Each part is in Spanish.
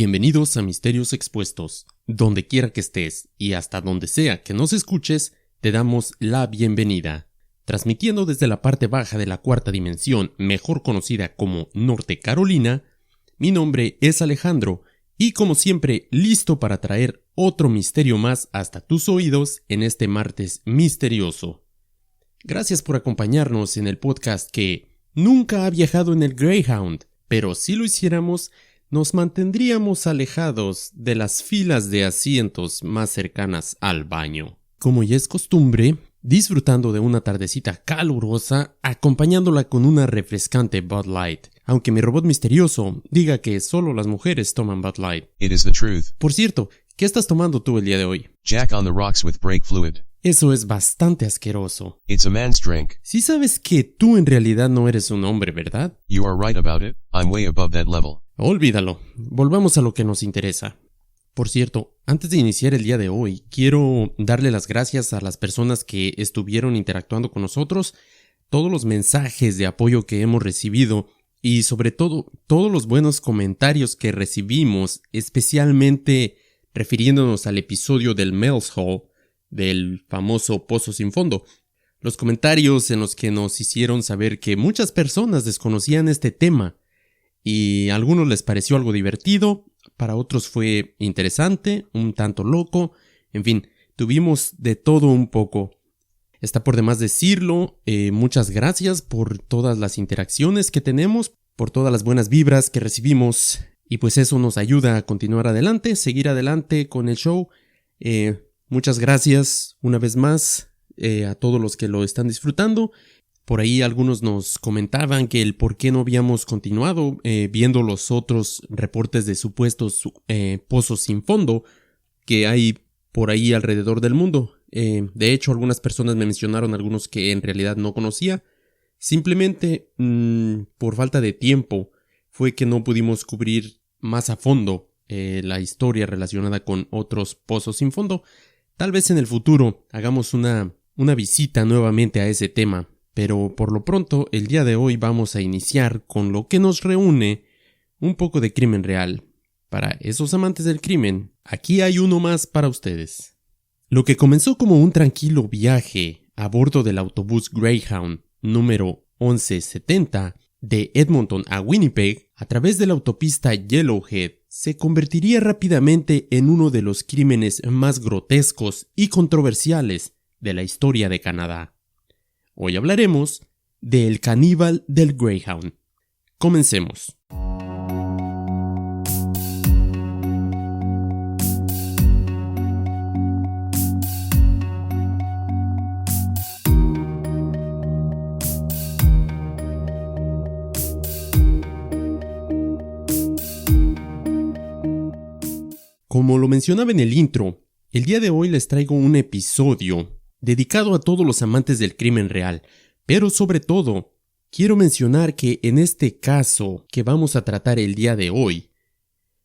Bienvenidos a Misterios Expuestos. Donde quiera que estés y hasta donde sea que nos escuches, te damos la bienvenida. Transmitiendo desde la parte baja de la cuarta dimensión, mejor conocida como Norte Carolina, mi nombre es Alejandro y como siempre listo para traer otro misterio más hasta tus oídos en este martes misterioso. Gracias por acompañarnos en el podcast que nunca ha viajado en el Greyhound, pero si lo hiciéramos, nos mantendríamos alejados de las filas de asientos más cercanas al baño. Como ya es costumbre, disfrutando de una tardecita calurosa, acompañándola con una refrescante Bud Light. Aunque mi robot misterioso diga que solo las mujeres toman Bud Light. It is the truth. Por cierto, ¿qué estás tomando tú el día de hoy? Jack on the rocks with brake fluid. Eso es bastante asqueroso. It's a man's drink. Sí sabes que tú en realidad no eres un hombre, ¿verdad? You are right about it. I'm way above that level. Olvídalo. Volvamos a lo que nos interesa. Por cierto, antes de iniciar el día de hoy, quiero darle las gracias a las personas que estuvieron interactuando con nosotros, todos los mensajes de apoyo que hemos recibido y sobre todo, todos los buenos comentarios que recibimos, especialmente refiriéndonos al episodio del Mel's Hall, del famoso Pozo Sin Fondo. Los comentarios en los que nos hicieron saber que muchas personas desconocían este tema y a algunos les pareció algo divertido, para otros fue interesante, un tanto loco, en fin, tuvimos de todo un poco. Está por demás decirlo, muchas gracias por todas las interacciones que tenemos, por todas las buenas vibras que recibimos y pues eso nos ayuda a continuar adelante, seguir adelante con el show. Muchas gracias una vez más a todos los que lo están disfrutando. Por ahí algunos nos comentaban que el por qué no habíamos continuado viendo los otros reportes de supuestos pozos sin fondo que hay por ahí alrededor del mundo. De hecho, algunas personas me mencionaron algunos que en realidad no conocía. Simplemente por falta de tiempo fue que no pudimos cubrir más a fondo la historia relacionada con otros pozos sin fondo. Tal vez en el futuro hagamos una visita nuevamente a ese tema. Pero por lo pronto, el día de hoy vamos a iniciar con lo que nos reúne, un poco de crimen real. Para esos amantes del crimen, aquí hay uno más para ustedes. Lo que comenzó como un tranquilo viaje a bordo del autobús Greyhound número 1170 de Edmonton a Winnipeg a través de la autopista Yellowhead se convertiría rápidamente en uno de los crímenes más grotescos y controversiales de la historia de Canadá. Hoy hablaremos de El caníbal del Greyhound. Comencemos. Como lo mencionaba en el intro, el día de hoy les traigo un episodio dedicado a todos los amantes del crimen real, pero sobre todo, quiero mencionar que en este caso que vamos a tratar el día de hoy,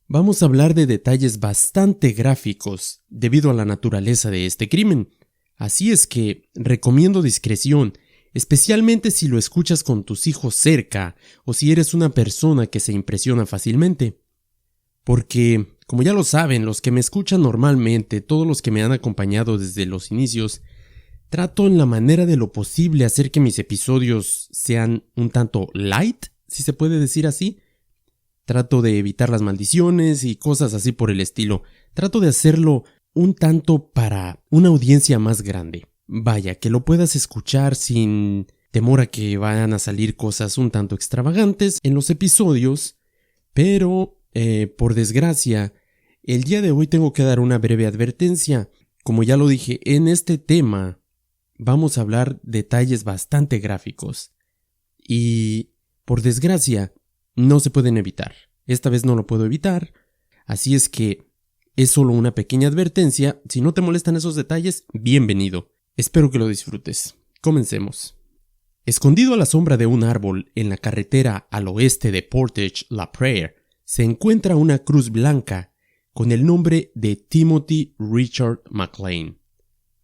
vamos a hablar de detalles bastante gráficos debido a la naturaleza de este crimen. Así es que recomiendo discreción, especialmente si lo escuchas con tus hijos cerca o si eres una persona que se impresiona fácilmente. Porque, como ya lo saben, los que me escuchan normalmente, todos los que me han acompañado desde los inicios, trato en la manera de lo posible hacer que mis episodios sean un tanto light, si se puede decir así. Trato de evitar las maldiciones y cosas así por el estilo. Trato de hacerlo un tanto para una audiencia más grande. Vaya, que lo puedas escuchar sin temor a que vayan a salir cosas un tanto extravagantes en los episodios. Pero, por desgracia, el día de hoy tengo que dar una breve advertencia. Como ya lo dije, en este tema vamos a hablar detalles bastante gráficos y, por desgracia, no se pueden evitar. Esta vez no lo puedo evitar, así es que es solo una pequeña advertencia. Si no te molestan esos detalles, bienvenido. Espero que lo disfrutes. Comencemos. Escondido a la sombra de un árbol en la carretera al oeste de Portage-la Prairie, se encuentra una cruz blanca con el nombre de Timothy Richard McLean,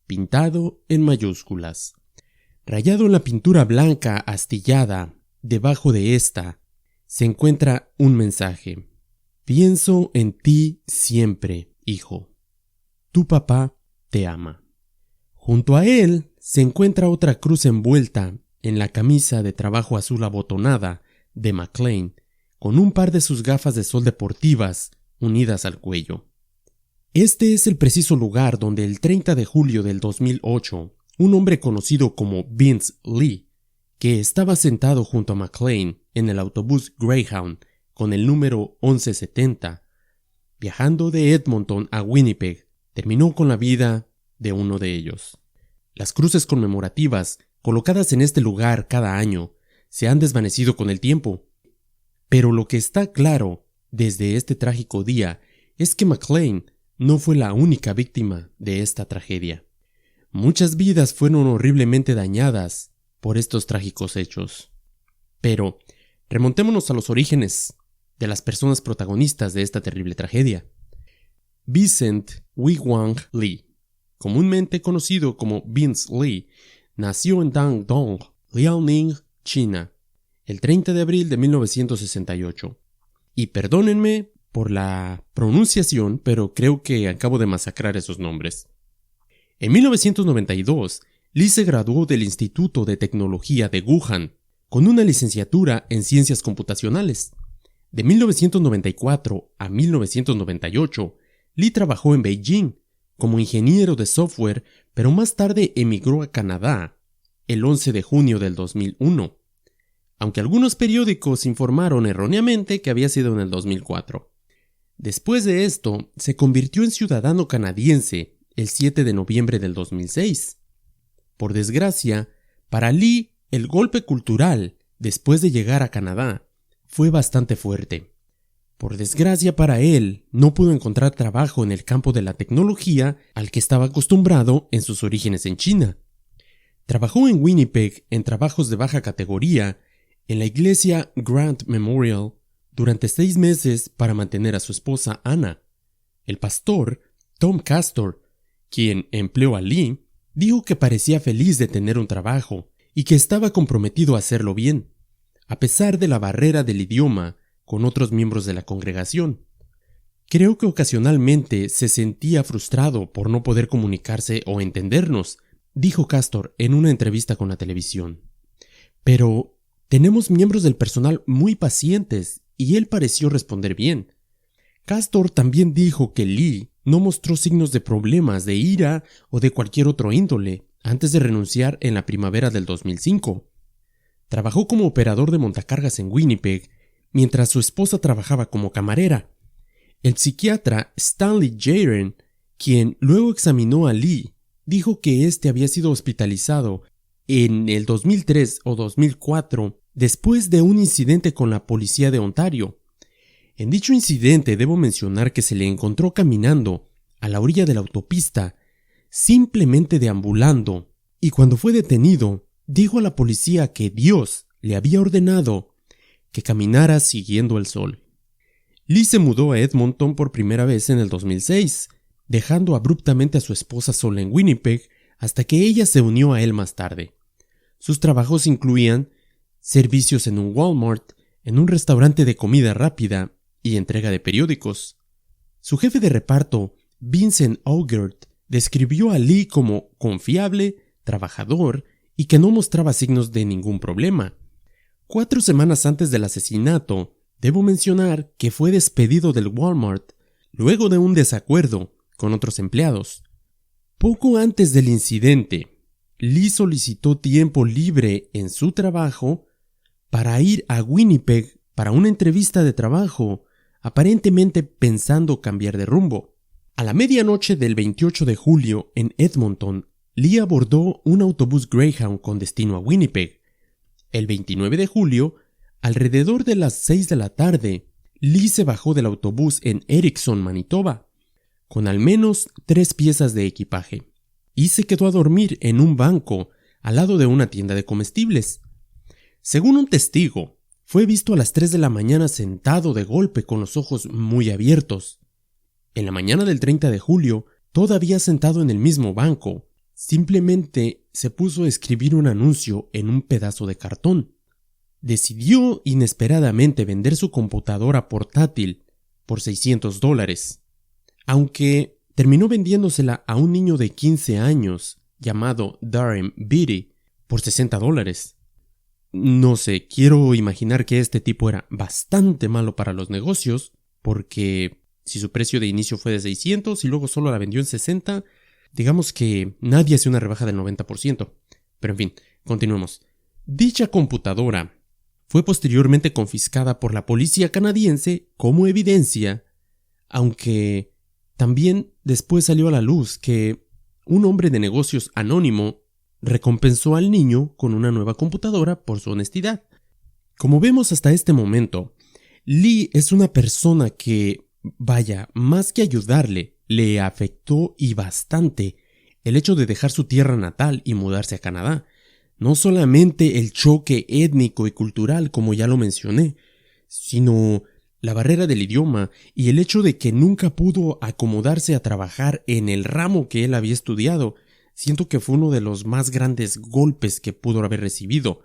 pintado en mayúsculas. Rayado en la pintura blanca astillada, debajo de esta, se encuentra un mensaje. Pienso en ti siempre, hijo. Tu papá te ama. Junto a él se encuentra otra cruz envuelta en la camisa de trabajo azul abotonada de McLean, con un par de sus gafas de sol deportivas unidas al cuello. Este es el preciso lugar donde el 30 de julio del 2008, un hombre conocido como Vince Lee, que estaba sentado junto a McLean en el autobús Greyhound con el número 1170, viajando de Edmonton a Winnipeg, terminó con la vida de uno de ellos. Las cruces conmemorativas colocadas en este lugar cada año se han desvanecido con el tiempo, pero lo que está claro desde este trágico día es que McLean no fue la única víctima de esta tragedia. Muchas vidas fueron horriblemente dañadas por estos trágicos hechos. Pero remontémonos a los orígenes de las personas protagonistas de esta terrible tragedia. Vincent Wigwam Lee, comúnmente conocido como Vince Lee, nació en Dandong, Liaoning, China, el 30 de abril de 1968. Y perdónenme por la pronunciación, pero creo que acabo de masacrar esos nombres. En 1992, Lee se graduó del Instituto de Tecnología de Wuhan con una licenciatura en Ciencias Computacionales. De 1994 a 1998, Lee trabajó en Beijing como ingeniero de software, pero más tarde emigró a Canadá el 11 de junio del 2001, aunque algunos periódicos informaron erróneamente que había sido en el 2004. Después de esto, se convirtió en ciudadano canadiense el 7 de noviembre del 2006. Por desgracia, para Lee, el golpe cultural después de llegar a Canadá fue bastante fuerte. Por desgracia para él, no pudo encontrar trabajo en el campo de la tecnología al que estaba acostumbrado en sus orígenes en China. Trabajó en Winnipeg en trabajos de baja categoría en la iglesia Grant Memorial durante 6 meses para mantener a su esposa Anna. El pastor, Tom Castor, quien empleó a Lee, dijo que parecía feliz de tener un trabajo y que estaba comprometido a hacerlo bien, a pesar de la barrera del idioma con otros miembros de la congregación. Creo que ocasionalmente se sentía frustrado por no poder comunicarse o entendernos, dijo Castor en una entrevista con la televisión. Pero tenemos miembros del personal muy pacientes y él pareció responder bien. Castor también dijo que Lee no mostró signos de problemas de ira o de cualquier otro índole antes de renunciar en la primavera del 2005. Trabajó como operador de montacargas en Winnipeg, mientras su esposa trabajaba como camarera. El psiquiatra Stanley Jaren, quien luego examinó a Lee, dijo que éste había sido hospitalizado en el 2003 o 2004 después de un incidente con la policía de Ontario. En dicho incidente debo mencionar que se le encontró caminando a la orilla de la autopista, simplemente deambulando, y cuando fue detenido, dijo a la policía que Dios le había ordenado que caminara siguiendo el sol. Lee se mudó a Edmonton por primera vez en el 2006, dejando abruptamente a su esposa sola en Winnipeg hasta que ella se unió a él más tarde. Sus trabajos incluían servicios en un Walmart, en un restaurante de comida rápida y entrega de periódicos. Su jefe de reparto, Vincent Augert, describió a Lee como confiable, trabajador y que no mostraba signos de ningún problema. 4 semanas antes del asesinato, debo mencionar que fue despedido del Walmart luego de un desacuerdo con otros empleados. Poco antes del incidente, Lee solicitó tiempo libre en su trabajo para ir a Winnipeg para una entrevista de trabajo, aparentemente pensando cambiar de rumbo. A la medianoche del 28 de julio en Edmonton, Lee abordó un autobús Greyhound con destino a Winnipeg. El 29 de julio, alrededor de las 6 de la tarde, Lee se bajó del autobús en Erickson, Manitoba, con al menos 3 piezas de equipaje, y se quedó a dormir en un banco al lado de una tienda de comestibles. Según un testigo, fue visto a las 3 de la mañana sentado de golpe con los ojos muy abiertos. En la mañana del 30 de julio, todavía sentado en el mismo banco, simplemente se puso a escribir un anuncio en un pedazo de cartón. Decidió inesperadamente vender su computadora portátil por $600, aunque terminó vendiéndosela a un niño de 15 años llamado Darren Beatty por $60. No sé, quiero imaginar que este tipo era bastante malo para los negocios, porque si su precio de inicio fue de 600 y luego solo la vendió en 60, digamos que nadie hace una rebaja del 90%. Pero en fin, continuemos. Dicha computadora fue posteriormente confiscada por la policía canadiense como evidencia, aunque también después salió a la luz que un hombre de negocios anónimo recompensó al niño con una nueva computadora por su honestidad. Como vemos hasta este momento, Lee es una persona que, vaya, más que ayudarle, le afectó y bastante el hecho de dejar su tierra natal y mudarse a Canadá. No solamente el choque étnico y cultural, como ya lo mencioné, sino la barrera del idioma y el hecho de que nunca pudo acomodarse a trabajar en el ramo que él había estudiado. Siento que fue uno de los más grandes golpes que pudo haber recibido.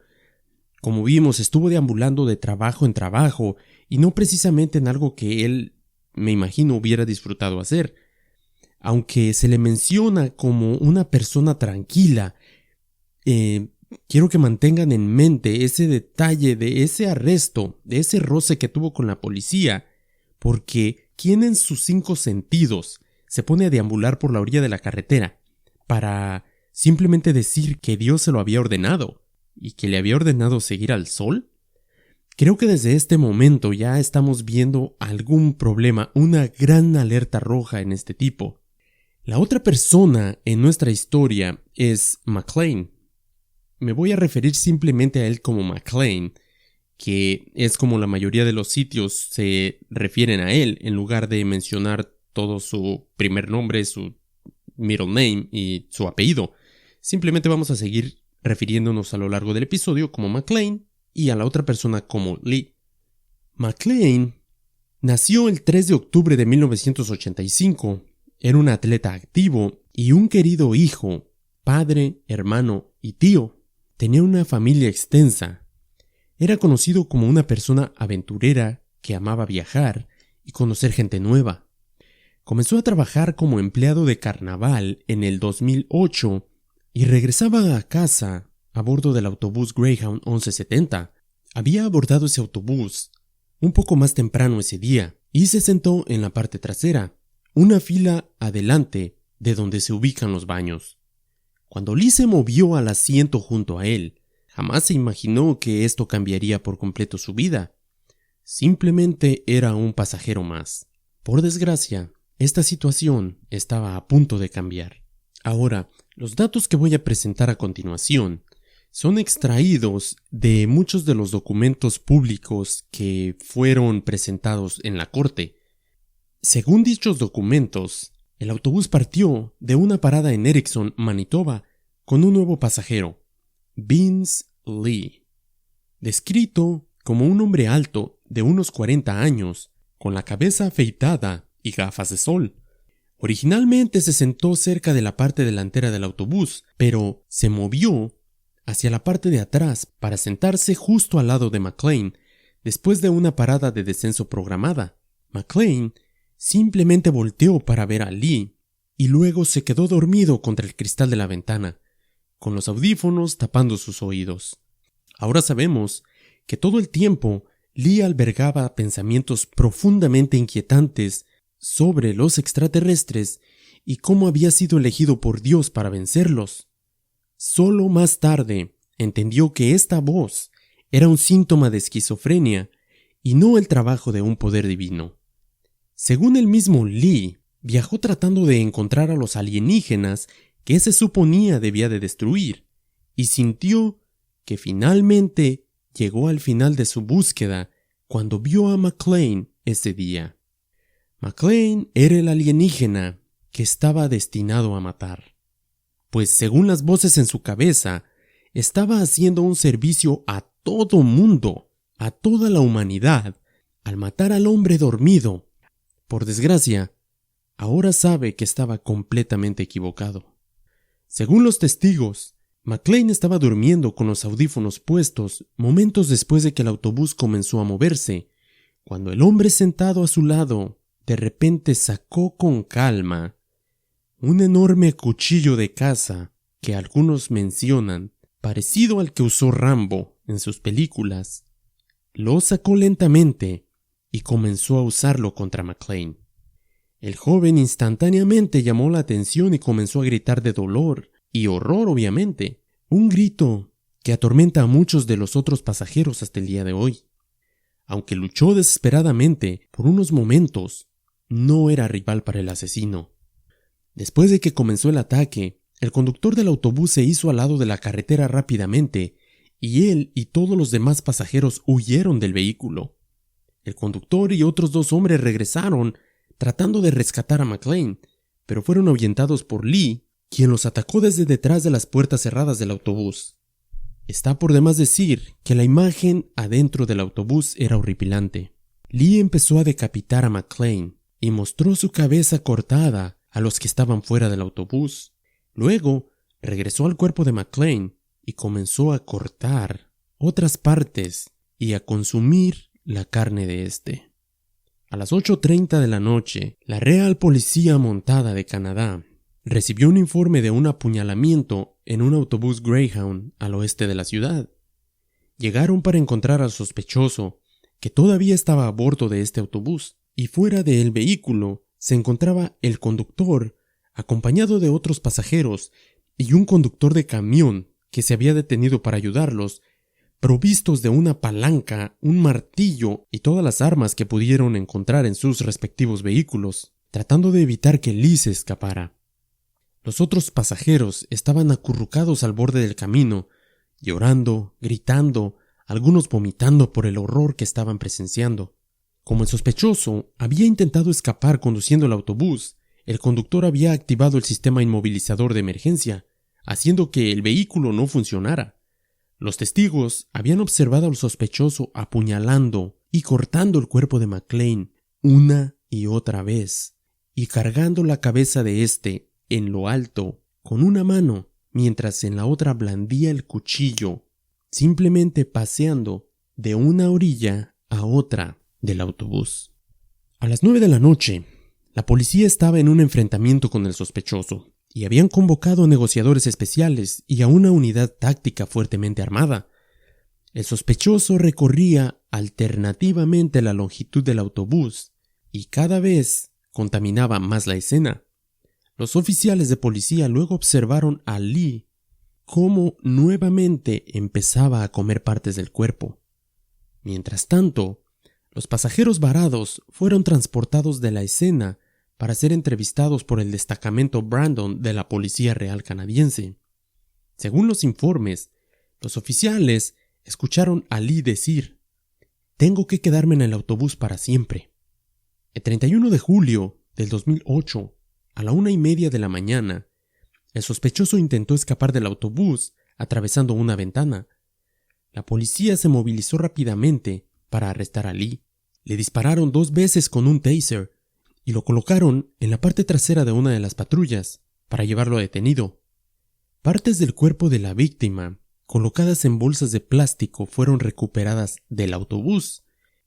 Como vimos, estuvo deambulando de trabajo en trabajo y no precisamente en algo que él, me imagino, hubiera disfrutado hacer. Aunque se le menciona como una persona tranquila, quiero que mantengan en mente ese detalle de ese arresto, de ese roce que tuvo con la policía, porque ¿quién en sus 5 sentidos se pone a deambular por la orilla de la carretera para simplemente decir que Dios se lo había ordenado y que le había ordenado seguir al sol? Creo que desde este momento ya estamos viendo algún problema, una gran alerta roja en este tipo. La otra persona en nuestra historia es McLean. Me voy a referir simplemente a él como McLean, que es como la mayoría de los sitios se refieren a él, en lugar de mencionar todo su primer nombre, su middle name y su apellido. Simplemente vamos a seguir refiriéndonos a lo largo del episodio como McLean y a la otra persona como Lee. McLean nació el 3 de octubre de 1985. Era un atleta activo y un querido hijo, padre, hermano y tío. Tenía una familia extensa. Era conocido como una persona aventurera que amaba viajar y conocer gente nueva. Comenzó a trabajar como empleado de carnaval en el 2008 y regresaba a casa a bordo del autobús Greyhound 1170. Había abordado ese autobús un poco más temprano ese día y se sentó en la parte trasera, una fila adelante de donde se ubican los baños. Cuando Lee se movió al asiento junto a él, jamás se imaginó que esto cambiaría por completo su vida. Simplemente era un pasajero más. Por desgracia, esta situación estaba a punto de cambiar. Ahora, los datos que voy a presentar a continuación son extraídos de muchos de los documentos públicos que fueron presentados en la corte. Según dichos documentos, el autobús partió de una parada en Erickson, Manitoba, con un nuevo pasajero, Vince Lee, descrito como un hombre alto de unos 40 años, con la cabeza afeitada y gafas de sol. Originalmente se sentó cerca de la parte delantera del autobús, pero se movió hacia la parte de atrás para sentarse justo al lado de McLean, después de una parada de descenso programada. McLean simplemente volteó para ver a Lee y luego se quedó dormido contra el cristal de la ventana, con los audífonos tapando sus oídos. Ahora sabemos que todo el tiempo Lee albergaba pensamientos profundamente inquietantes sobre los extraterrestres y cómo había sido elegido por Dios para vencerlos. Solo más tarde entendió que esta voz era un síntoma de esquizofrenia y no el trabajo de un poder divino. Según el mismo Lee, viajó tratando de encontrar a los alienígenas que se suponía debía de destruir, y sintió que finalmente llegó al final de su búsqueda cuando vio a McLean ese día. McLean era el alienígena que estaba destinado a matar, pues según las voces en su cabeza, estaba haciendo un servicio a todo mundo, a toda la humanidad, al matar al hombre dormido. Por desgracia, ahora sabe que estaba completamente equivocado. Según los testigos, McLean estaba durmiendo con los audífonos puestos momentos después de que el autobús comenzó a moverse, cuando el hombre sentado a su lado de repente sacó con calma un enorme cuchillo de caza que algunos mencionan parecido al que usó Rambo en sus películas. Lo sacó lentamente y comenzó a usarlo contra McClane. El joven instantáneamente llamó la atención y comenzó a gritar de dolor y horror, obviamente, un grito que atormenta a muchos de los otros pasajeros hasta el día de hoy. Aunque luchó desesperadamente por unos momentos, no era rival para el asesino. Después de que comenzó el ataque, el conductor del autobús se hizo al lado de la carretera rápidamente y él y todos los demás pasajeros huyeron del vehículo. El conductor y otros 2 hombres regresaron tratando de rescatar a McClane, pero fueron ahuyentados por Lee, quien los atacó desde detrás de las puertas cerradas del autobús. Está por demás decir que la imagen adentro del autobús era horripilante. Lee empezó a decapitar a McClane y mostró su cabeza cortada a los que estaban fuera del autobús. Luego regresó al cuerpo de McClane y comenzó a cortar otras partes y a consumir la carne de este. A las 8:30 de la noche, la Real Policía Montada de Canadá recibió un informe de un apuñalamiento en un autobús Greyhound al oeste de la ciudad. Llegaron para encontrar al sospechoso, que todavía estaba a bordo de este autobús, y fuera del vehículo se encontraba el conductor, acompañado de otros pasajeros, y un conductor de camión que se había detenido para ayudarlos, provistos de una palanca, un martillo y todas las armas que pudieron encontrar en sus respectivos vehículos, tratando de evitar que Lee se escapara. Los otros pasajeros estaban acurrucados al borde del camino, llorando, gritando, algunos vomitando por el horror que estaban presenciando. Como el sospechoso había intentado escapar conduciendo el autobús, el conductor había activado el sistema inmovilizador de emergencia, haciendo que el vehículo no funcionara. Los testigos habían observado al sospechoso apuñalando y cortando el cuerpo de McClane una y otra vez, y cargando la cabeza de éste en lo alto con una mano, mientras en la otra blandía el cuchillo, simplemente paseando de una orilla a otra del autobús. A las 9 de la noche, la policía estaba en un enfrentamiento con el sospechoso, y habían convocado a negociadores especiales y a una unidad táctica fuertemente armada. El sospechoso recorría alternativamente la longitud del autobús y cada vez contaminaba más la escena. Los oficiales de policía luego observaron a Lee cómo nuevamente empezaba a comer partes del cuerpo. Mientras tanto, los pasajeros varados fueron transportados de la escena para ser entrevistados por el destacamento Brandon de la Policía Real Canadiense. Según los informes, los oficiales escucharon a Lee decir: «Tengo que quedarme en el autobús para siempre». El 31 de julio del 2008, a la 1:30 de la mañana, el sospechoso intentó escapar del autobús atravesando una ventana. La policía se movilizó rápidamente para arrestar a Lee. Le dispararon 2 veces con un taser y lo colocaron en la parte trasera de una de las patrullas para llevarlo detenido. Partes del cuerpo de la víctima, colocadas en bolsas de plástico, fueron recuperadas del autobús,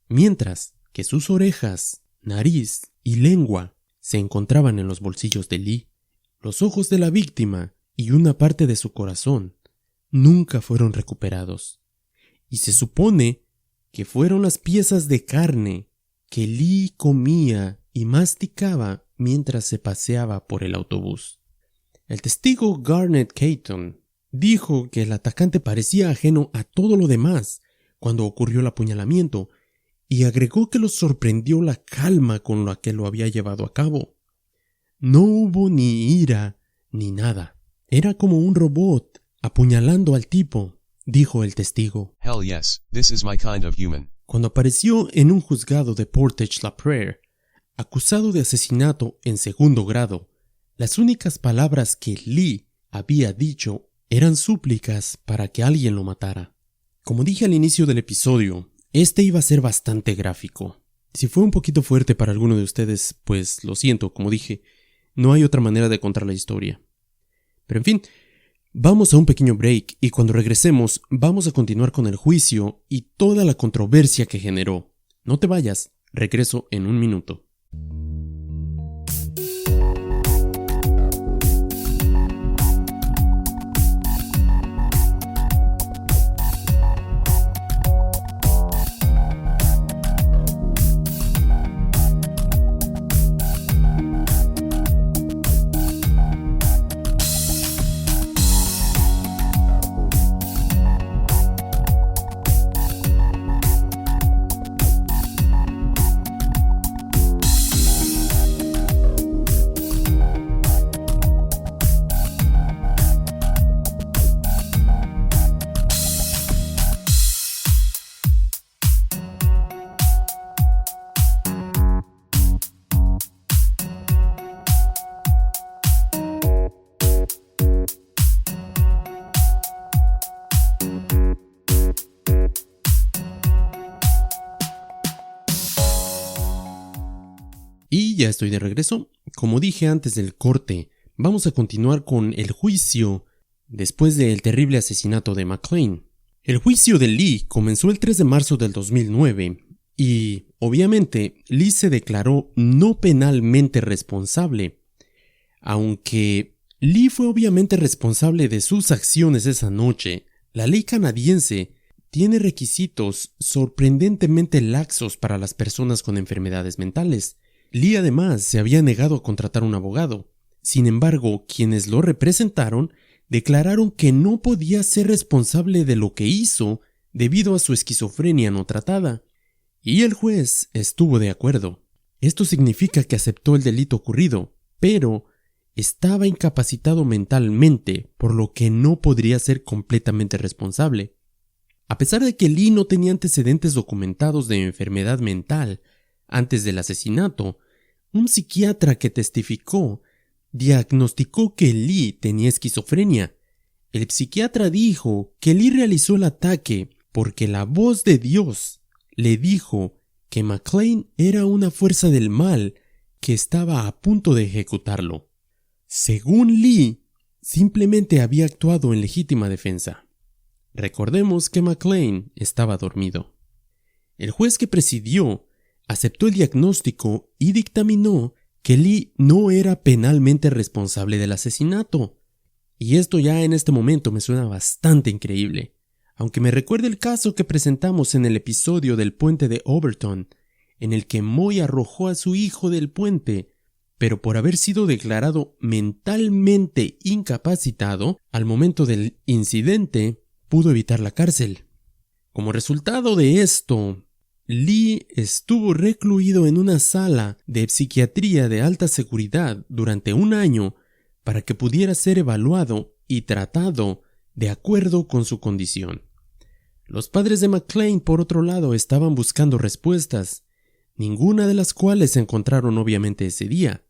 mientras que sus orejas, nariz y lengua se encontraban en los bolsillos de Lee. Los ojos de la víctima y una parte de su corazón nunca fueron recuperados, y se supone que fueron las piezas de carne que Lee comía y masticaba mientras se paseaba por el autobús. El testigo Garnet Caton dijo que el atacante parecía ajeno a todo lo demás cuando ocurrió el apuñalamiento, y agregó que los sorprendió la calma con la que lo había llevado a cabo. No hubo ni ira ni nada. Era como un robot apuñalando al tipo, dijo el testigo. Hell yes, this is my kind of human. Cuando apareció en un juzgado de Portage-la-Prairie, acusado de asesinato en 2º grado, las únicas palabras que Lee había dicho eran súplicas para que alguien lo matara. Como dije al inicio del episodio, este iba a ser bastante gráfico. Si fue un poquito fuerte para alguno de ustedes, pues lo siento, como dije, no hay otra manera de contar la historia. Pero en fin, vamos a un pequeño break y cuando regresemos vamos a continuar con el juicio y toda la controversia que generó. No te vayas, regreso en un minuto. Y ya estoy de regreso. Como dije antes del corte, vamos a continuar con el juicio después del terrible asesinato de McClane. El juicio de Lee comenzó el 3 de marzo del 2009 y, obviamente, Lee se declaró no penalmente responsable. Aunque Lee fue obviamente responsable de sus acciones esa noche, la ley canadiense tiene requisitos sorprendentemente laxos para las personas con enfermedades mentales. Lee además se había negado a contratar un abogado. Sin embargo, quienes lo representaron declararon que no podía ser responsable de lo que hizo debido a su esquizofrenia no tratada. Y el juez estuvo de acuerdo. Esto significa que aceptó el delito ocurrido, pero estaba incapacitado mentalmente, por lo que no podría ser completamente responsable. A pesar de que Lee no tenía antecedentes documentados de enfermedad mental antes del asesinato, un psiquiatra que testificó diagnosticó que Lee tenía esquizofrenia. El psiquiatra dijo que Lee realizó el ataque porque la voz de Dios le dijo que McClane era una fuerza del mal que estaba a punto de ejecutarlo. Según Lee, simplemente había actuado en legítima defensa. Recordemos que McClane estaba dormido. El juez que presidió aceptó el diagnóstico y dictaminó que Lee no era penalmente responsable del asesinato. Y esto ya en este momento me suena bastante increíble, aunque me recuerda el caso que presentamos en el episodio del puente de Overton, en el que Moy arrojó a su hijo del puente, pero por haber sido declarado mentalmente incapacitado al momento del incidente, pudo evitar la cárcel. Como resultado de esto, Lee estuvo recluido en una sala de psiquiatría de alta seguridad durante un año para que pudiera ser evaluado y tratado de acuerdo con su condición. Los padres de McClane, por otro lado, estaban buscando respuestas, ninguna de las cuales se encontraron obviamente ese día.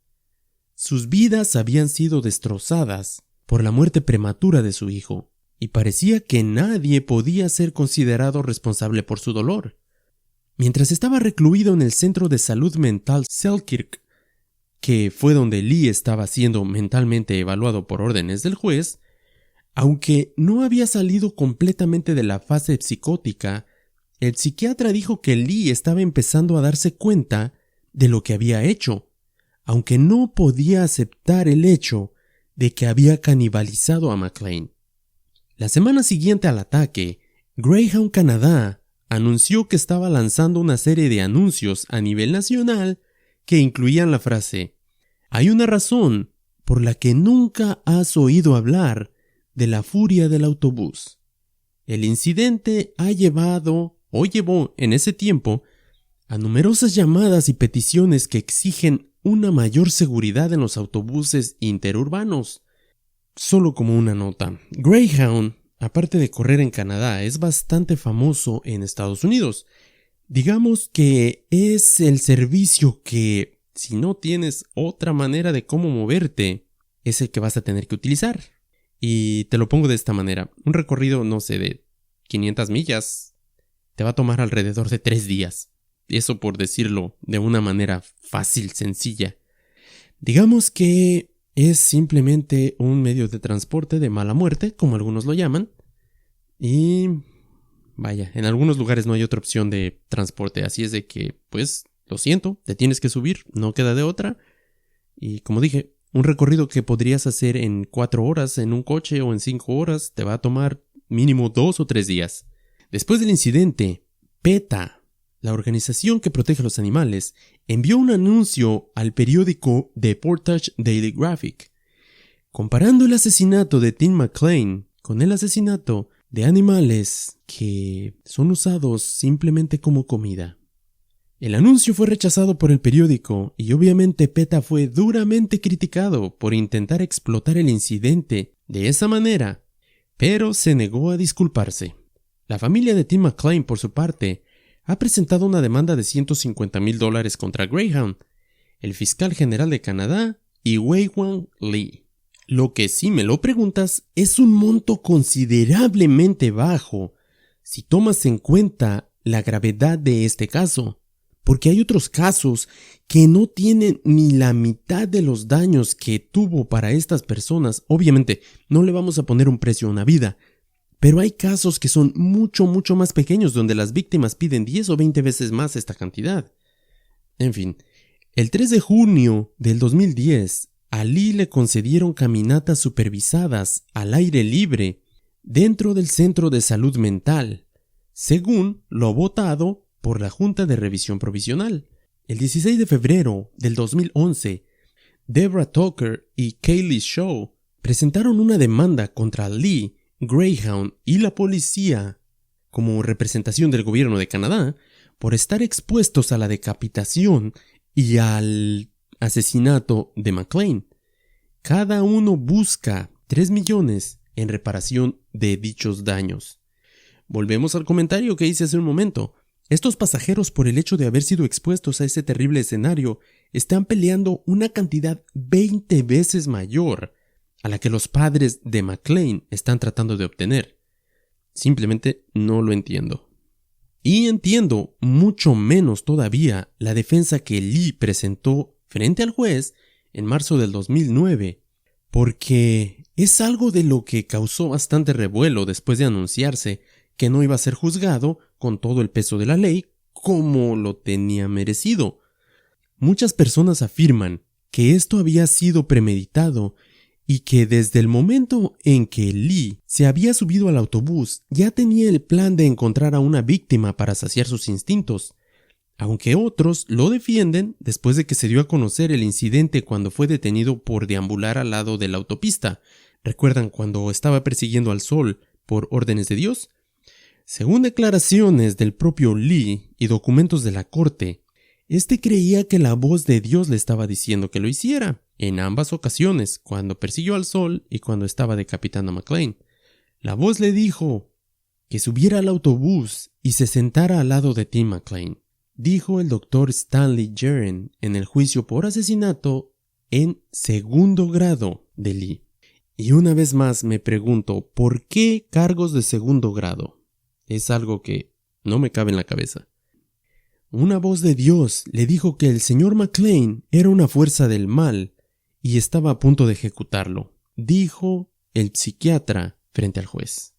Sus vidas habían sido destrozadas por la muerte prematura de su hijo, y parecía que nadie podía ser considerado responsable por su dolor. Mientras estaba recluido en el centro de salud mental Selkirk, que fue donde Lee estaba siendo mentalmente evaluado por órdenes del juez, aunque no había salido completamente de la fase psicótica, el psiquiatra dijo que Lee estaba empezando a darse cuenta de lo que había hecho, aunque no podía aceptar el hecho de que había canibalizado a McClane. La semana siguiente al ataque, Greyhound Canadá anunció que estaba lanzando una serie de anuncios a nivel nacional que incluían la frase: «Hay una razón por la que nunca has oído hablar de la furia del autobús. El incidente llevó en ese tiempo a numerosas llamadas y peticiones que exigen una mayor seguridad en los autobuses interurbanos». Solo como una nota, Greyhound, aparte de correr en Canadá, es bastante famoso en Estados Unidos. Digamos que es el servicio que, si no tienes otra manera de cómo moverte, es el que vas a tener que utilizar. Y te lo pongo de esta manera. Un recorrido, no sé, de 500 millas te va a tomar alrededor de 3 días. Eso por decirlo de una manera fácil, sencilla. Digamos que es simplemente un medio de transporte de mala muerte, como algunos lo llaman. Y Vaya, en algunos lugares no hay otra opción de transporte, así es de que, pues, lo siento, te tienes que subir, no queda de otra. Y como dije, un recorrido que podrías hacer en 4 horas en un coche o en 5 horas te va a tomar mínimo 2 o 3 días. Después del incidente, PETA, la organización que protege a los animales, envió un anuncio al periódico The Portage Daily Graphic, comparando el asesinato de Tim McClain con el asesinato de animales que son usados simplemente como comida. El anuncio fue rechazado por el periódico y obviamente PETA fue duramente criticado por intentar explotar el incidente de esa manera, pero se negó a disculparse. La familia de Tim McClain, por su parte, ha presentado una demanda de $150,000 contra Greyhound, el fiscal general de Canadá y Wei-Wang Lee. Lo que, si me lo preguntas, es un monto considerablemente bajo si tomas en cuenta la gravedad de este caso, porque hay otros casos que no tienen ni la mitad de los daños que tuvo para estas personas. Obviamente, no le vamos a poner un precio a una vida, pero hay casos que son mucho más pequeños donde las víctimas piden 10 o 20 veces más esta cantidad. En fin, el 3 de junio del 2010, a Lee le concedieron caminatas supervisadas al aire libre dentro del Centro de Salud Mental, según lo votado por la Junta de Revisión Provisional. El 16 de febrero del 2011, Deborah Tucker y Kaylee Shaw presentaron una demanda contra Lee, Greyhound y la policía como representación del gobierno de Canadá por estar expuestos a la decapitación y al asesinato de McClain. Cada uno busca $3 millones en reparación de dichos daños. Volvemos al comentario que hice hace un momento. Estos pasajeros, por el hecho de haber sido expuestos a ese terrible escenario, están peleando una cantidad 20 veces mayor a la que los padres de McClain están tratando de obtener. Simplemente no lo entiendo. Y entiendo mucho menos todavía la defensa que Lee presentó frente al juez en marzo del 2009, porque es algo de lo que causó bastante revuelo después de anunciarse que no iba a ser juzgado con todo el peso de la ley como lo tenía merecido. Muchas personas afirman que esto había sido premeditado y que desde el momento en que Lee se había subido al autobús ya tenía el plan de encontrar a una víctima para saciar sus instintos, aunque otros lo defienden después de que se dio a conocer el incidente cuando fue detenido por deambular al lado de la autopista. ¿Recuerdan cuando estaba persiguiendo al sol por órdenes de Dios? Según declaraciones del propio Lee y documentos de la corte, este creía que la voz de Dios le estaba diciendo que lo hiciera, en ambas ocasiones, cuando persiguió al sol y cuando estaba decapitando a McClain. La voz le dijo que subiera al autobús y se sentara al lado de Tim McClain, dijo el doctor Stanley Jeren en el juicio por asesinato en segundo grado de Lee. Y una vez más me pregunto, ¿por qué cargos de segundo grado? Es algo que no me cabe en la cabeza. Una voz de Dios le dijo que el señor McClain era una fuerza del mal y estaba a punto de ejecutarlo, dijo el psiquiatra frente al juez.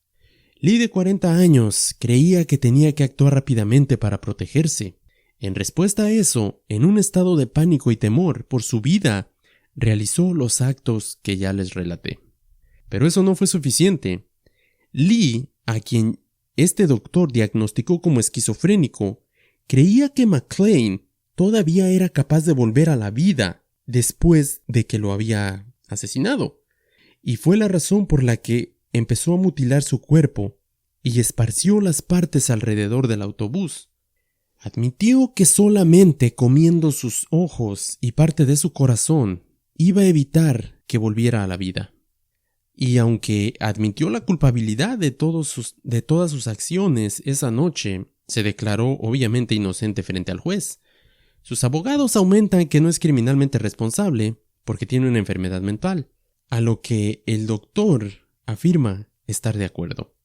Lee, de 40 años, creía que tenía que actuar rápidamente para protegerse. En respuesta a eso, en un estado de pánico y temor por su vida, realizó los actos que ya les relaté. Pero eso no fue suficiente. Lee, a quien este doctor diagnosticó como esquizofrénico, creía que McClain todavía era capaz de volver a la vida después de que lo había asesinado, y fue la razón por la que empezó a mutilar su cuerpo y esparció las partes alrededor del autobús. Admitió que solamente comiendo sus ojos y parte de su corazón iba a evitar que volviera a la vida. Y aunque admitió la culpabilidad de todas sus acciones esa noche, se declaró obviamente inocente frente al juez. Sus abogados aumentan que no es criminalmente responsable porque tiene una enfermedad mental, a lo que el doctor afirma estar de acuerdo.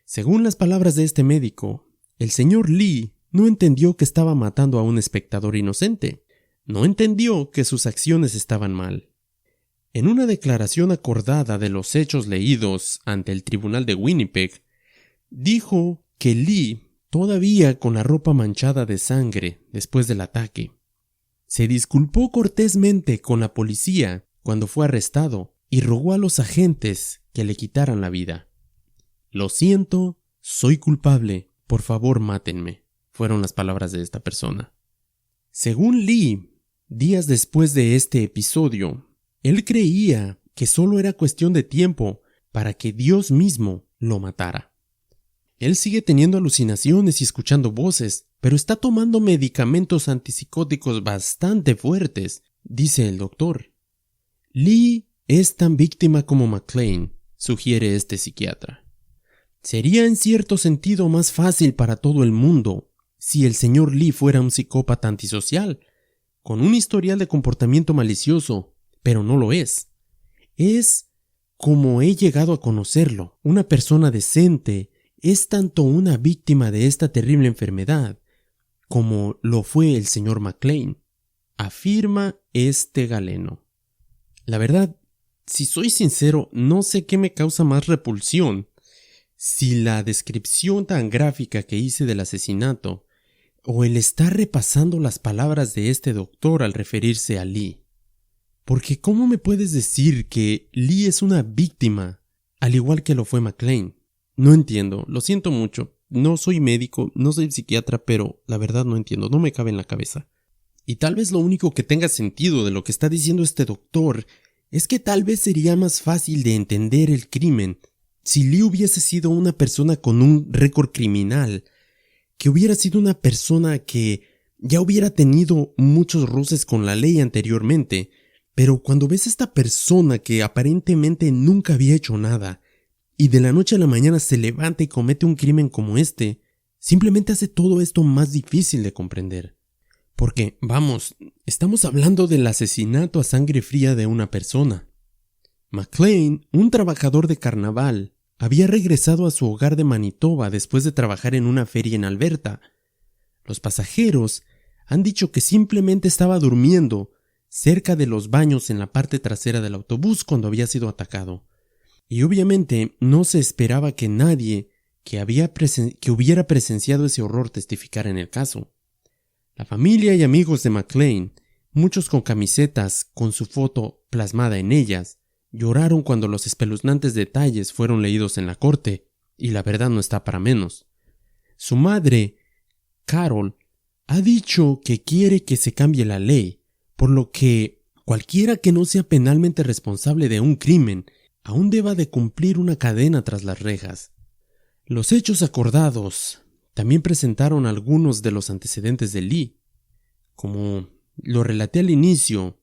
Según las palabras de este médico, el señor Lee no entendió que estaba matando a un espectador inocente. No entendió que sus acciones estaban mal. En una declaración acordada de los hechos leídos ante el tribunal de Winnipeg, dijo que Lee, todavía con la ropa manchada de sangre después del ataque, se disculpó cortésmente con la policía cuando fue arrestado y rogó a los agentes que le quitaran la vida. Lo siento, soy culpable, por favor mátenme, fueron las palabras de esta persona. Según Lee, días después de este episodio, él creía que solo era cuestión de tiempo para que Dios mismo lo matara. Él sigue teniendo alucinaciones y escuchando voces, pero está tomando medicamentos antipsicóticos bastante fuertes, dice el doctor. Lee es tan víctima como McClane, sugiere este psiquiatra. Sería en cierto sentido más fácil para todo el mundo si el señor Lee fuera un psicópata antisocial, con un historial de comportamiento malicioso, pero no lo es. Es como he llegado a conocerlo, una persona decente. Es tanto una víctima de esta terrible enfermedad como lo fue el señor McClane, afirma este galeno. La verdad, si soy sincero, no sé qué me causa más repulsión, si la descripción tan gráfica que hice del asesinato o el estar repasando las palabras de este doctor al referirse a Lee. Porque ¿cómo me puedes decir que Lee es una víctima, al igual que lo fue McClane? No entiendo, lo siento mucho, no soy médico, no soy psiquiatra, pero la verdad no entiendo, no me cabe en la cabeza. Y tal vez lo único que tenga sentido de lo que está diciendo este doctor es que tal vez sería más fácil de entender el crimen si Lee hubiese sido una persona con un récord criminal, que hubiera sido una persona que ya hubiera tenido muchos roces con la ley anteriormente, pero cuando ves a esta persona que aparentemente nunca había hecho nada, y de la noche a la mañana se levanta y comete un crimen como este, simplemente hace todo esto más difícil de comprender. Porque, vamos, estamos hablando del asesinato a sangre fría de una persona. McClane, un trabajador de carnaval, había regresado a su hogar de Manitoba después de trabajar en una feria en Alberta. Los pasajeros han dicho que simplemente estaba durmiendo cerca de los baños en la parte trasera del autobús cuando había sido atacado. Y obviamente no se esperaba que nadie que hubiera presenciado ese horror testificara en el caso. La familia y amigos de McClane, muchos con camisetas con su foto plasmada en ellas, lloraron cuando los espeluznantes detalles fueron leídos en la corte, y la verdad no está para menos. Su madre, Carol, ha dicho que quiere que se cambie la ley, por lo que cualquiera que no sea penalmente responsable de un crimen aún deba de cumplir una cadena tras las rejas. Los hechos acordados también presentaron algunos de los antecedentes de Lee. Como lo relaté al inicio,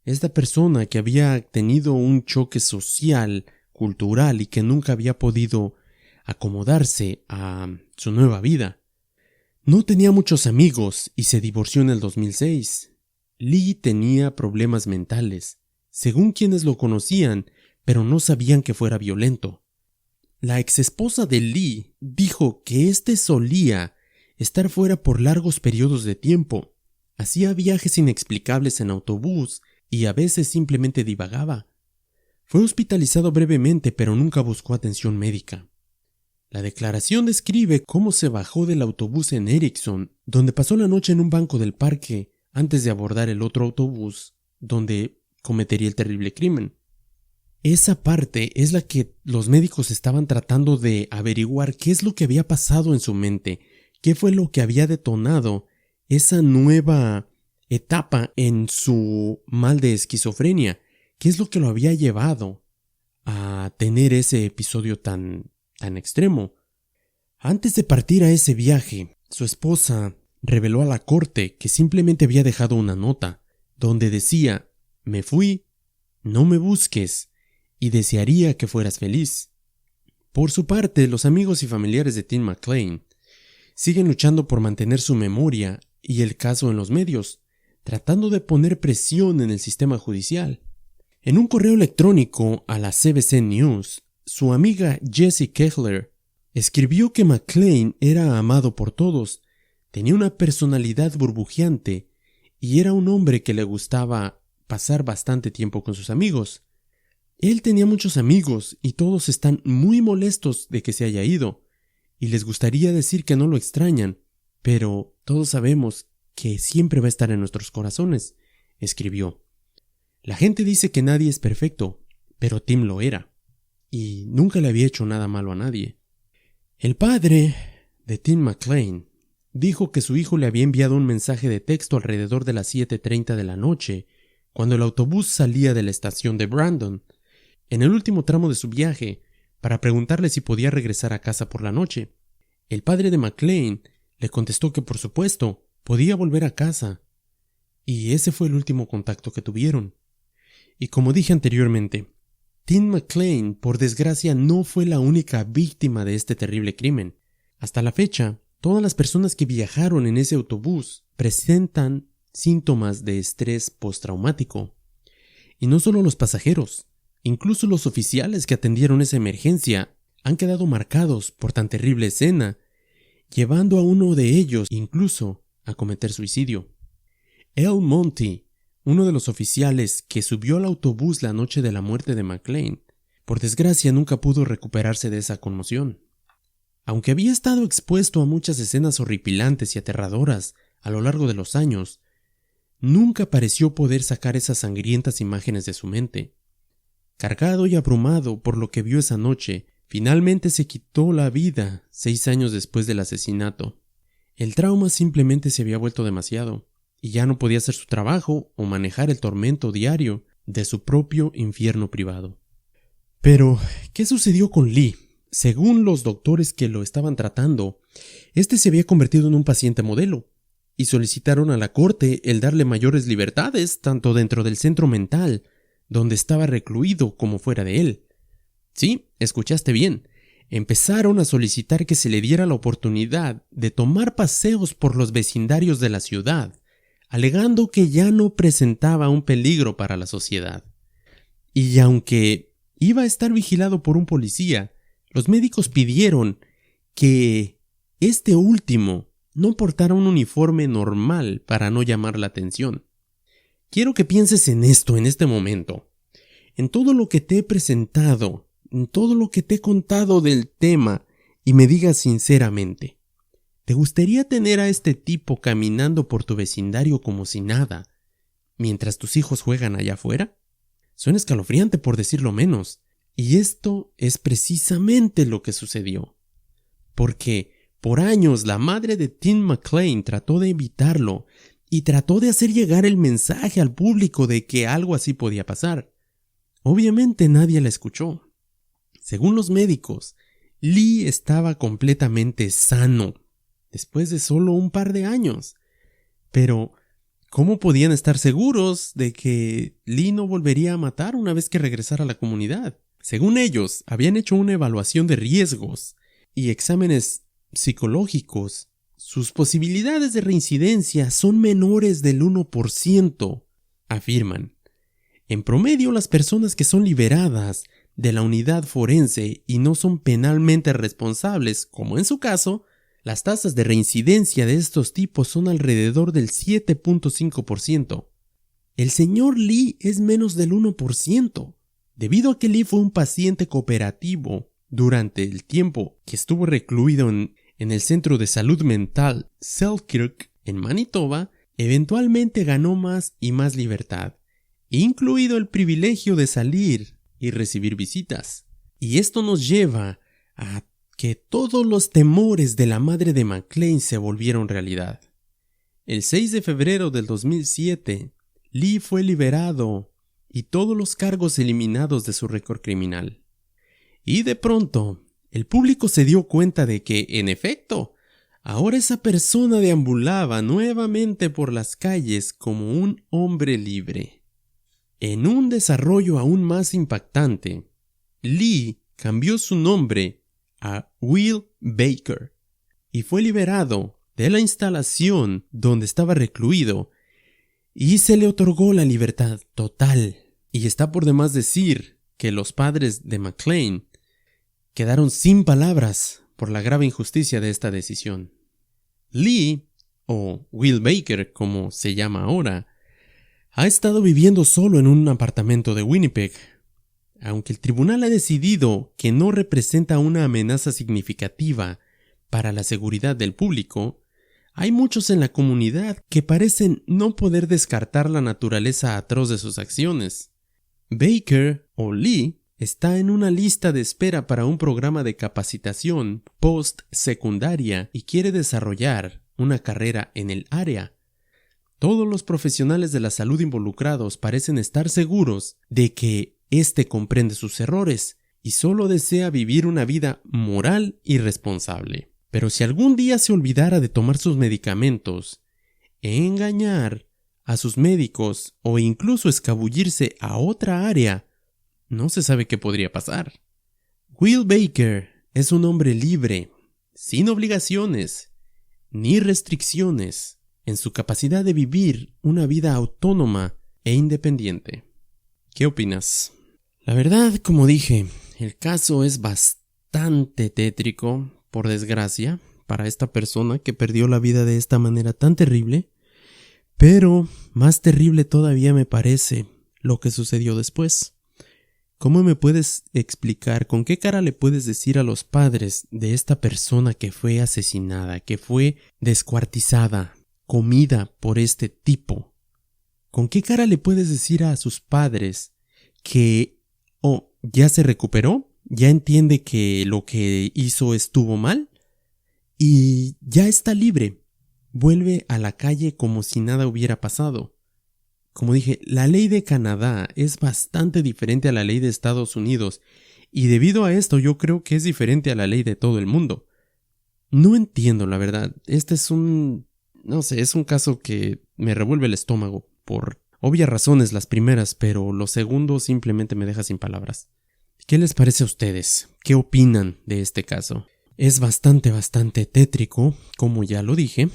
esta persona que había tenido un choque social, cultural y que nunca había podido acomodarse a su nueva vida. No tenía muchos amigos y se divorció en el 2006. Lee tenía problemas mentales, según quienes lo conocían, pero no sabían que fuera violento. La exesposa de Lee dijo que éste solía estar fuera por largos periodos de tiempo, hacía viajes inexplicables en autobús y a veces simplemente divagaba. Fue hospitalizado brevemente, pero nunca buscó atención médica. La declaración describe cómo se bajó del autobús en Erickson, donde pasó la noche en un banco del parque antes de abordar el otro autobús, donde cometería el terrible crimen. Esa parte es la que los médicos estaban tratando de averiguar qué es lo que había pasado en su mente, qué fue lo que había detonado esa nueva etapa en su mal de esquizofrenia, qué es lo que lo había llevado a tener ese episodio tan extremo. Antes de partir a ese viaje, su esposa reveló a la corte que simplemente había dejado una nota, donde decía: «Me fui, no me busques, y desearía que fueras feliz». Por su parte, los amigos y familiares de Tim McClane siguen luchando por mantener su memoria y el caso en los medios, tratando de poner presión en el sistema judicial. En un correo electrónico a la CBC News, su amiga Jessie Kehler escribió que McClane era amado por todos, tenía una personalidad burbujeante y era un hombre que le gustaba pasar bastante tiempo con sus amigos. Él tenía muchos amigos y todos están muy molestos de que se haya ido, y les gustaría decir que no lo extrañan, pero todos sabemos que siempre va a estar en nuestros corazones, escribió. La gente dice que nadie es perfecto, pero Tim lo era, y nunca le había hecho nada malo a nadie. El padre de Tim McClain dijo que su hijo le había enviado un mensaje de texto alrededor de las 7:30 de la noche, cuando el autobús salía de la estación de Brandon, en el último tramo de su viaje, para preguntarle si podía regresar a casa por la noche. El padre de McClain le contestó que por supuesto podía volver a casa, y ese fue el último contacto que tuvieron. Y como dije anteriormente, Tim McClain, por desgracia, no fue la única víctima de este terrible crimen. Hasta la fecha, todas las personas que viajaron en ese autobús presentan síntomas de estrés postraumático. Y no solo los pasajeros, incluso los oficiales que atendieron esa emergencia han quedado marcados por tan terrible escena, llevando a uno de ellos incluso a cometer suicidio. El Monty, uno de los oficiales que subió al autobús la noche de la muerte de McClain, por desgracia nunca pudo recuperarse de esa conmoción. Aunque había estado expuesto a muchas escenas horripilantes y aterradoras a lo largo de los años, nunca pareció poder sacar esas sangrientas imágenes de su mente. Cargado y abrumado por lo que vio esa noche, finalmente se quitó la vida 6 años después del asesinato. El trauma simplemente se había vuelto demasiado, y ya no podía hacer su trabajo o manejar el tormento diario de su propio infierno privado. Pero, ¿qué sucedió con Lee? Según los doctores que lo estaban tratando, este se había convertido en un paciente modelo, y solicitaron a la corte el darle mayores libertades tanto dentro del centro mental, donde estaba recluido, como fuera de él. Sí, escuchaste bien. Empezaron a solicitar que se le diera la oportunidad de tomar paseos por los vecindarios de la ciudad, alegando que ya no presentaba un peligro para la sociedad. Y aunque iba a estar vigilado por un policía, los médicos pidieron que este último no portara un uniforme normal para no llamar la atención. Quiero que pienses en esto en este momento. En todo lo que te he presentado, en todo lo que te he contado del tema, y me digas sinceramente, ¿te gustaría tener a este tipo caminando por tu vecindario como si nada, mientras tus hijos juegan allá afuera? Suena escalofriante por decirlo menos, y esto es precisamente lo que sucedió. Porque por años la madre de Tim McClain trató de evitarlo y trató de hacer llegar el mensaje al público de que algo así podía pasar. Obviamente nadie la escuchó. Según los médicos, Lee estaba completamente sano después de solo un par de años. Pero, ¿cómo podían estar seguros de que Lee no volvería a matar una vez que regresara a la comunidad? Según ellos, habían hecho una evaluación de riesgos y exámenes psicológicos. Sus posibilidades de reincidencia son menores del 1%, afirman. En promedio, las personas que son liberadas de la unidad forense y no son penalmente responsables, como en su caso, las tasas de reincidencia de estos tipos son alrededor del 7.5%. El señor Lee es menos del 1%. Debido a que Lee fue un paciente cooperativo durante el tiempo que estuvo recluido en el centro de salud mental Selkirk en Manitoba, eventualmente ganó más y más libertad, incluido el privilegio de salir y recibir visitas. Y esto nos lleva a que todos los temores de la madre de McClain se volvieron realidad. El 6 de febrero del 2007, Lee fue liberado y todos los cargos eliminados de su récord criminal. Y de pronto, el público se dio cuenta de que, en efecto, ahora esa persona deambulaba nuevamente por las calles como un hombre libre. En un desarrollo aún más impactante, Lee cambió su nombre a Will Baker y fue liberado de la instalación donde estaba recluido y se le otorgó la libertad total. Y está por demás decir que los padres de McClain quedaron sin palabras por la grave injusticia de esta decisión. Lee, o Will Baker como se llama ahora, ha estado viviendo solo en un apartamento de Winnipeg. Aunque el tribunal ha decidido que no representa una amenaza significativa para la seguridad del público, hay muchos en la comunidad que parecen no poder descartar la naturaleza atroz de sus acciones. Baker o Lee está en una lista de espera para un programa de capacitación post-secundaria y quiere desarrollar una carrera en el área. Todos los profesionales de la salud involucrados parecen estar seguros de que éste comprende sus errores y solo desea vivir una vida moral y responsable. Pero si algún día se olvidara de tomar sus medicamentos, engañar a sus médicos o incluso escabullirse a otra área, no se sabe qué podría pasar. Will Baker es un hombre libre, sin obligaciones ni restricciones, en su capacidad de vivir una vida autónoma e independiente. ¿Qué opinas? La verdad, como dije, el caso es bastante tétrico, por desgracia, para esta persona que perdió la vida de esta manera tan terrible, pero más terrible todavía me parece lo que sucedió después. ¿Cómo me puedes explicar, con qué cara le puedes decir a los padres de esta persona que fue asesinada, que fue descuartizada, comida por este tipo? ¿Con qué cara le puedes decir a sus padres que ya se recuperó, ya entiende que lo que hizo estuvo mal y ya está libre, vuelve a la calle como si nada hubiera pasado? Como dije, la ley de Canadá es bastante diferente a la ley de Estados Unidos y debido a esto yo creo que es diferente a la ley de todo el mundo. No entiendo, la verdad. Este es un caso que me revuelve el estómago por obvias razones las primeras, pero lo segundo simplemente me deja sin palabras. ¿Qué les parece a ustedes? ¿Qué opinan de este caso? Es bastante tétrico, como ya lo dije.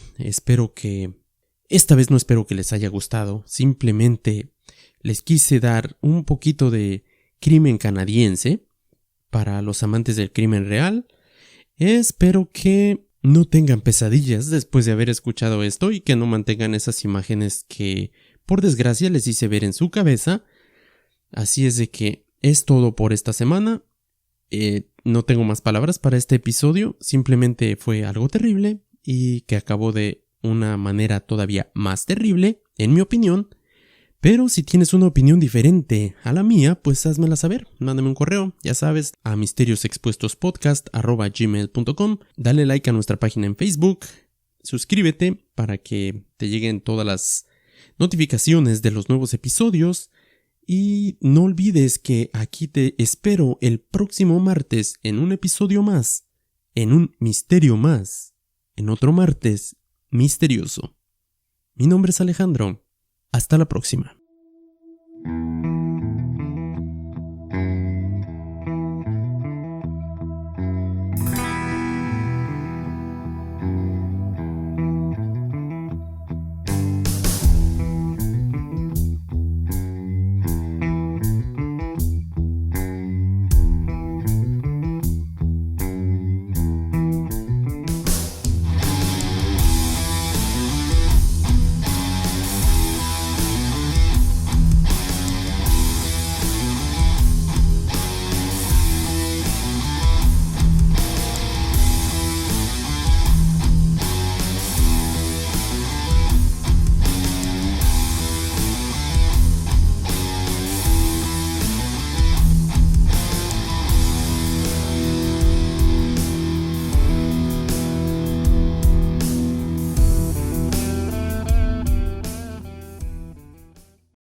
Esta vez no espero que les haya gustado. Simplemente les quise dar un poquito de crimen canadiense para los amantes del crimen real. Espero que no tengan pesadillas después de haber escuchado esto y que no mantengan esas imágenes que, por desgracia, les hice ver en su cabeza. Así es de que es todo por esta semana. No tengo más palabras para este episodio. Simplemente fue algo terrible y que acabó de una manera todavía más terrible, en mi opinión. Pero si tienes una opinión diferente a la mía, pues házmela saber. Mándame un correo, ya sabes, a misteriosexpuestospodcast@gmail.com. Dale like a nuestra página en Facebook. Suscríbete para que te lleguen todas las notificaciones de los nuevos episodios. Y no olvides que aquí te espero el próximo martes en un episodio más, en un misterio más, en otro martes misterioso. Mi nombre es Alejandro. Hasta la próxima.